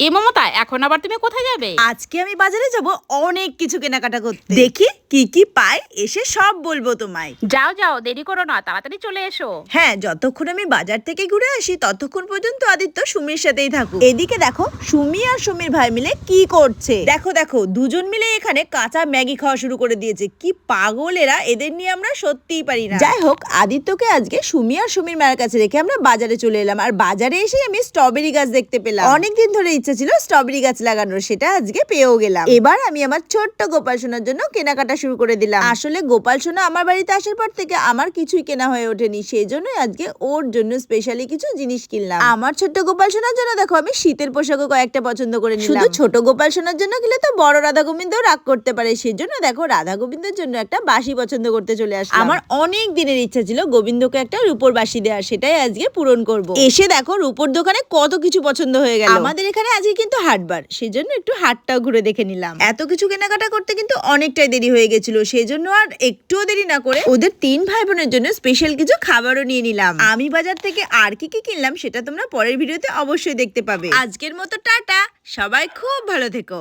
এ মমতা, এখন আবার তুমি কোথায় যাবে? আজকে আমি বাজারে যাব অনেক কিছু কেনাকাটা করতে। দেখি কি কি পাই, এসে সব বলবো তোমায়। যাও যাও, দেরি করো না, তাড়াতাড়ি চলে এসো। হ্যাঁ, যতক্ষণ আমি বাজার থেকে ঘুরে আসি ততক্ষণ পর্যন্ত আদিত্য সুমির সাথেই থাকুক। এদিকে দেখো সুমি আর সুমির ভাই মিলে কি করছে। দেখো দেখো, দুজন মিলে এখানে কাঁচা ম্যাগি খাওয়া শুরু করে দিয়েছে। কি পাগল এরা, এদের নিয়ে আমরা সত্যিই পারি না। যাই হোক, আদিত্যকে আজকে সুমি আর সুমির মায়ের কাছে রেখে আমরা বাজারে চলে এলাম। আর বাজারে এসে আমি স্ট্রবেরি গাছ দেখতে পেলাম। অনেকদিন ধরে ইচ্ছা ছিল স্ট্রবেরি গাছ লাগানোর, সেটা আজকে পেয়েও গেলাম। এবার আমি আমার ছোট্ট গোপাল সোনার জন্য কেনাকাটা শুরু করে দিলাম। আসলে গোপাল সোনা আমার বাড়িতে আসার পর থেকে আমার কিছুই কেনা হয়ে ওঠেনি, সেই জন্যই আজকে ওর জন্য স্পেশালি কিছু জিনিস কিনলাম। আমার ছোট্ট গোপাল সোনার জন্য দেখো আমি শীতের পোশাকও কয়েকটা পছন্দ করে নিলাম। শুধু ছোট গোপাল সোনার জন্য কিনলে তো বড় রাধা গোবিন্দ রাগ করতে পারে, সেই জন্য দেখো রাধা গোবিন্দের জন্য একটা বাঁশি পছন্দ করতে চলে আসলাম। আমার অনেক দিনের ইচ্ছা ছিল গোবিন্দকে একটা রূপোর বাঁশি দেওয়ার, সেটাই আজকে পূরণ করব। এসে দেখো রূপোর দোকানে কত কিছু পছন্দ হয়ে গেল। আমাদের এখানে আজকে কিন্তু হাটবার, সেই জন্য একটু হাটটাও ঘুরে দেখে নিলাম। এত কিছু কেনাকাটা করতে কিন্তু অনেকটাই দেরি হয়ে গেছিল, সেই জন্য আর একটুও দেরি না করে ওদের 3 ভাই বোনের জন্য স্পেশাল কিছু খাবারও নিয়ে নিলাম। আমি বাজার থেকে আর কি কি কিনলাম সেটা তোমরা পরের ভিডিওতে অবশ্যই দেখতে পাবে। আজকের মতো টাটা, সবাই খুব ভালো থেকো।